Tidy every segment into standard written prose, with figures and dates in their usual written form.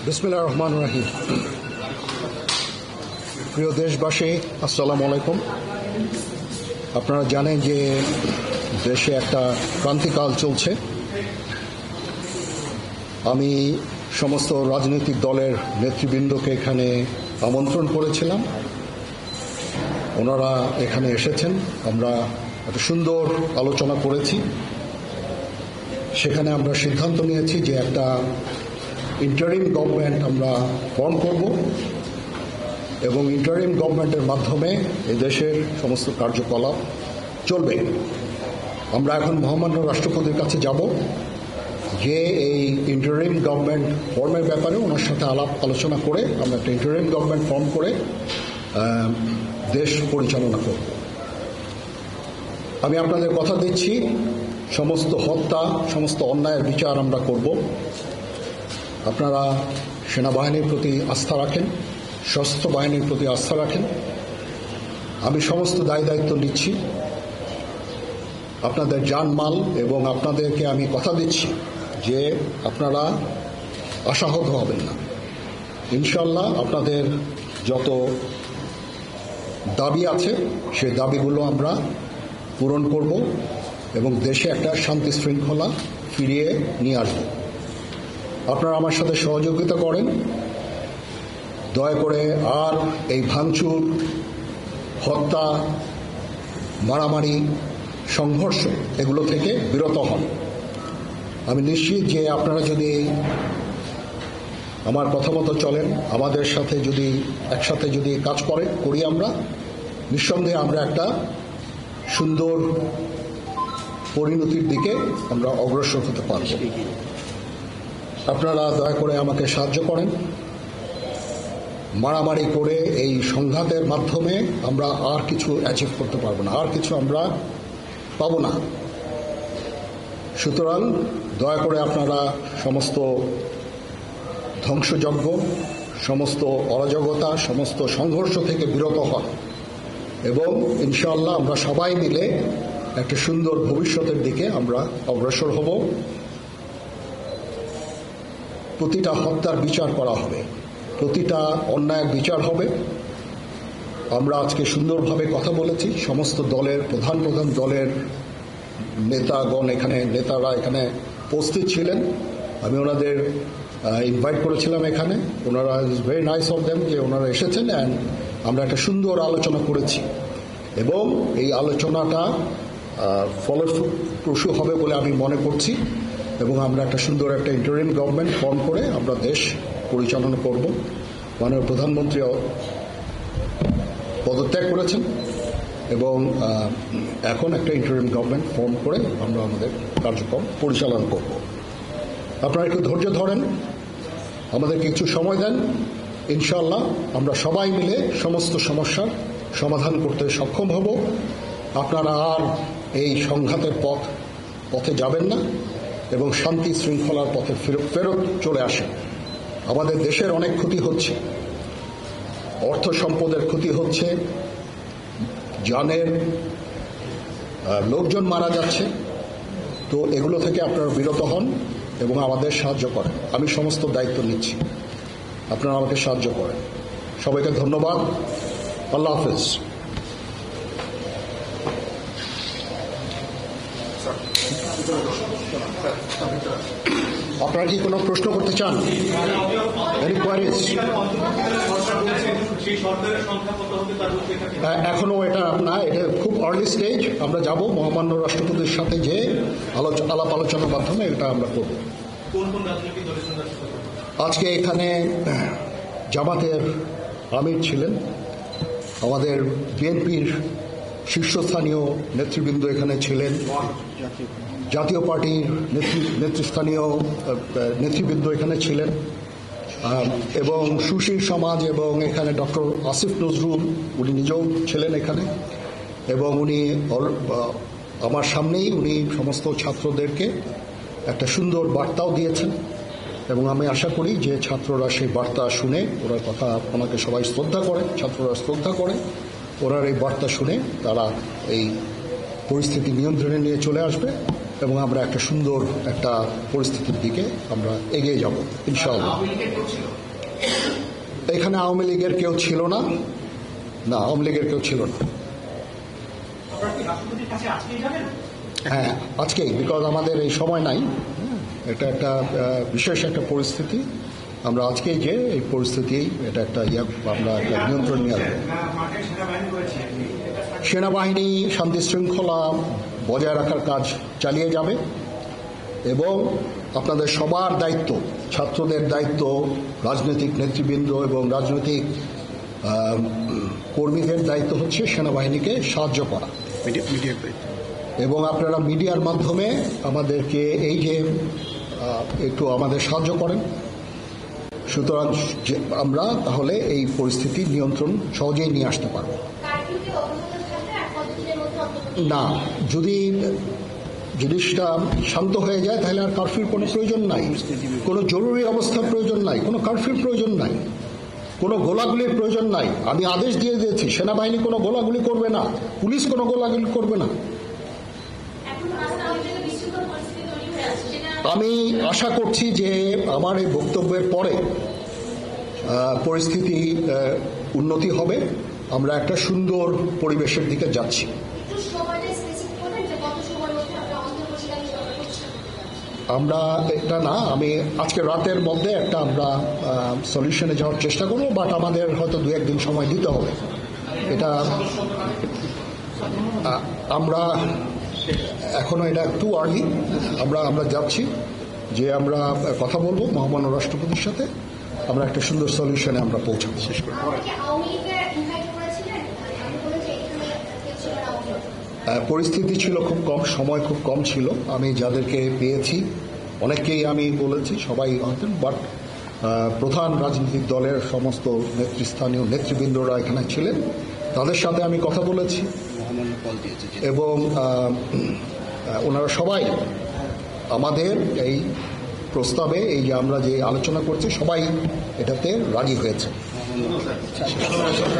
বিসমিল্লাহির রহমানির রহিম। প্রিয় দেশবাসী, আসসালামু আলাইকুম। আপনারা জানেন যে দেশে একটা ক্রান্তিকাল চলছে। আমি সমস্ত রাজনৈতিক দলের নেতৃবৃন্দকে এখানে আমন্ত্রণ করেছিলাম। ওনারা এখানে এসেছেন। আমরা একটা সুন্দর আলোচনা করেছি। সেখানে আমরা সিদ্ধান্ত নিয়েছি যে একটা ইন্টারিম গভর্নমেন্ট আমরা ফর্ম করব এবং ইন্টারিম গভর্নমেন্টের মাধ্যমে এই দেশের সমস্ত কার্যকলাপ চলবে। আমরা এখন মহামান্য রাষ্ট্রপতির কাছে যাব যে এই ইন্টারিম গভর্নমেন্ট ফর্মের ব্যাপারে ওনার সাথে আলোচনা করে আমরা একটা ইন্টারিম গভর্নমেন্ট ফর্ম করে দেশ পরিচালনা করব। আমি আপনাদের কথা দিচ্ছি, সমস্ত হত্যা, সমস্ত অন্যায়ের বিচার আমরা করব। আপনারা সেনাবাহিনীর প্রতি আস্থা রাখেন, সশস্ত্র বাহিনীর প্রতি আস্থা রাখেন। আমি সমস্ত দায়িত্ব নিচ্ছি, আপনাদের জানমাল, এবং আপনাদেরকে আমি কথা দিচ্ছি যে আপনারা আশাহত হবেন না। ইনশাল্লাহ আপনাদের যত দাবি আছে সেই দাবিগুলো আমরা পূরণ করব এবং দেশে একটা শান্তি শৃঙ্খলা ফিরিয়ে নিয়ে আসব। আপনারা আমার সাথে সহযোগিতা করেন। দয়া করে আর এই ভাঙচুর, হত্যা, মারামারি, সংঘর্ষ এগুলো থেকে বিরত হন। আমি নিশ্চিত যে আপনারা যদি আমার কথা মতো চলেন, আমাদের সাথে যদি একসাথে যদি কাজ করি আমরা, নিঃসন্দেহে আমরা একটা সুন্দর পরিণতির দিকে আমরা অগ্রসর হতে পারব। আপনারা দয়া করে আমাকে সাহায্য করেন। মারামারি করে এই সংঘাতের মাধ্যমে আমরা আর কিছু অ্যাচিভ করতে পারবো না, আর কিছু আমরা পাবো না। সুতরাং দয়া করে আপনারা সমস্ত ধ্বংসযজ্ঞ, সমস্ত অরাজকতা, সমস্ত সংঘর্ষ থেকে বিরত হন এবং ইনশাআল্লাহ আমরা সবাই মিলে একটা সুন্দর ভবিষ্যতের দিকে আমরা অগ্রসর হব। প্রতিটা হত্যার বিচার করা হবে, প্রতিটা অন্যায়ের বিচার হবে। আমরা আজকে সুন্দরভাবে কথা বলেছি। সমস্ত দলের প্রধান দলের নেতারা এখানে উপস্থিত ছিলেন। আমি ওনাদের ইনভাইট করেছিলাম এখানে। ওনারা ভেরি নাইস অফ দেম যে ওনারা এসেছেন অ্যান্ড আমরা একটা সুন্দর আলোচনা করেছি এবং এই আলোচনাটা ফলপ্রসূ হবে বলে আমি মনে করছি এবং আমরা একটা সুন্দর একটা ইন্টারিম গভর্নমেন্ট ফর্ম করে আমরা দেশ পরিচালনা করব। মাননীয় প্রধানমন্ত্রী পদত্যাগ করেছেন এবং এখন একটা ইন্টারিম গভর্নমেন্ট ফর্ম করে আমরা আমাদের কার্যক্রম পরিচালনা করব। আপনারা একটু ধৈর্য ধরেন, আমাদের কিছু সময় দেন। ইনশাআল্লাহ আমরা সবাই মিলে সমস্ত সমস্যার সমাধান করতে সক্ষম হব। আপনারা আর এই সংঘাতের পথে যাবেন না এবং শান্তি শৃঙ্খলার পথে ফেরত চলে আসেন। আমাদের দেশের অনেক ক্ষতি হচ্ছে, অর্থ সম্পদের ক্ষতি হচ্ছে, জানের লোকজন মারা যাচ্ছে। তো এগুলো থেকে আপনারা বিরত হন এবং আমাদের সাহায্য করেন। আমি সমস্ত দায়িত্ব নিচ্ছি, আপনারা আমাকে সাহায্য করেন। সবাইকে ধন্যবাদ। আল্লাহ হাফেজ। আপনারা কি কোনো প্রশ্ন করতে চান? এখনো এটা এটা খুব আর্লি স্টেজ। আমরা যাব মহামান্য রাষ্ট্রপতির সাথে যে আলাপ আলোচনার মাধ্যমে এটা আমরা করব। আজকে এখানে জামাতের আমির ছিলেন, আমাদের বিএনপির শীর্ষস্থানীয় নেতৃবৃন্দ এখানে ছিলেন, জাতীয় পার্টির নেতৃস্থানীয় নেতৃবৃন্দ এখানে ছিলেন এবং সুশীল সমাজ এবং এখানে ডক্টর আসিফ নজরুল উনি নিজেও ছিলেন এখানে এবং উনি আমার সামনেই উনি সমস্ত ছাত্রদেরকে একটা সুন্দর বার্তাও দিয়েছেন এবং আমি আশা করি যে ছাত্ররা সেই বার্তা শুনে, ওনার কথা ওনাকে সবাই শ্রদ্ধা করে, ছাত্ররা শ্রদ্ধা করে, ওনার এই বার্তা শুনে তারা এই পরিস্থিতি নিয়ন্ত্রণে নিয়ে চলে আসবে এবং আমরা একটা সুন্দর একটা পরিস্থিতির দিকে আমরা এগিয়ে যাব ইনশাআল্লাহ। এখানে আওয়ামী লীগের কেউ ছিল না, আওয়ামী লীগের কেউ ছিল না। হ্যাঁ, আজকেই, বিকজ আমাদের এই সময় নাই, এটা একটা বিশেষ একটা পরিস্থিতি। আমরা আজকেই যে এই পরিস্থিতি, এটা একটা আমরা একটা নিয়ন্ত্রণ নিয়ে আসবো। সেনাবাহিনী শান্তি শৃঙ্খলা বজায় রাখার কাজ চালিয়ে যাবে এবং আপনাদের সবার দায়িত্ব, ছাত্রদের দায়িত্ব, রাজনৈতিক নেতৃবৃন্দ এবং রাজনৈতিক কর্মীদের দায়িত্ব হচ্ছে সেনাবাহিনীকে সাহায্য করা এবং আপনারা মিডিয়ার মাধ্যমে আমাদেরকে এই যে একটু আমাদের সাহায্য করেন। সুতরাং আমরা তাহলে এই পরিস্থিতি নিয়ন্ত্রণ সহজেই নিয়ে আসতে পারব। না, যদি জিনিসটা শান্ত হয়ে যায় তাহলে আর কারফিউর কোনো প্রয়োজন নাই, কোনো জরুরি অবস্থার প্রয়োজন নাই, কোনো কারফিউর প্রয়োজন নাই, কোনো গোলাগুলির প্রয়োজন নাই। আমি আদেশ দিয়ে দিয়েছি, সেনাবাহিনী কোনো গোলাগুলি করবে না, পুলিশ কোনো গোলাগুলি করবে না। আমি আশা করছি যে আমার এই বক্তব্যের পরে পরিস্থিতি উন্নতি হবে, আমরা একটা সুন্দর পরিবেশের দিকে যাচ্ছি। আমরা এটা না, আমি আজকে রাতের মধ্যে একটা আমরা সলিউশনে যাওয়ার চেষ্টা করবো, বাট আমাদের হয়তো 2-1 দিন সময় দিতে হবে। এটা আমরা এখনো এটা একটু আর্লি, আমরা যাচ্ছি যে আমরা কথা বলবো মহামান্য রাষ্ট্রপতির সাথে, আমরা একটা সুন্দর সলিউশনে আমরা পৌঁছাবো। শেষ করব। পরিস্থিতি ছিল খুব কম, সময় খুব কম ছিল। আমি যাদেরকে পেয়েছি অনেককেই আমি বলেছি, সবাই হতেন, বাট প্রধান রাজনৈতিক দলের সমস্ত নেতৃস্থানীয় নেতৃবৃন্দরা এখানে ছিলেন, তাদের সাথে আমি কথা বলেছি এবং ওনারা সবাই আমাদের এই প্রস্তাবে, এই যে আমরা যে আলোচনা করছি, সবাই এটাতে রাজি হয়েছে।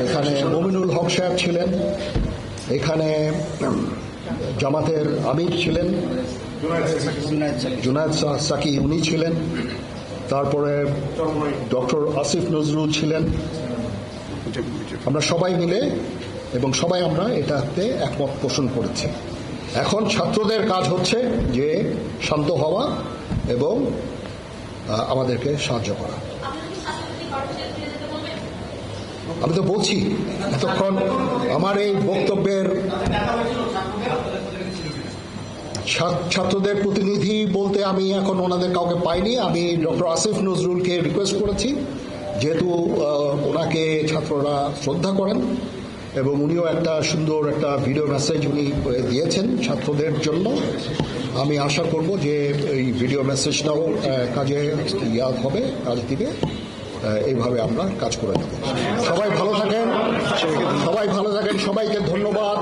এখানে মমিনুল হক সাহেব ছিলেন, এখানে জামাতের আমির ছিলেন, জুনায়েদ সাকি উনি ছিলেন, তারপরে ডক্টর আসিফ নজরুল ছিলেন। আমরা সবাই মিলে এবং সবাই আমরা এটাতে একমত পোষণ করেছি। এখন ছাত্রদের কাজ হচ্ছে যে শান্ত হওয়া এবং আমাদেরকে সাহায্য করা। আমি তো বলছি এতক্ষণ আমার এই বক্তব্যের ছাত্রদের প্রতিনিধি বলতে আমি এখন ওনাদের কাউকে পাইনি। আমি ডক্টর আসিফ নজরুলকে রিকোয়েস্ট করেছি, যেহেতু ওনাকে ছাত্ররা শ্রদ্ধা করেন এবং উনিও একটা সুন্দর একটা ভিডিও মেসেজ উনি দিয়েছেন ছাত্রদের জন্য। আমি আশা করব যে এই ভিডিও মেসেজটাও কাজে হবে, কাজ দিবে। এইভাবে আমরা কাজ করে নেব। সবাই ভালো থাকেন, সবাইকে ধন্যবাদ।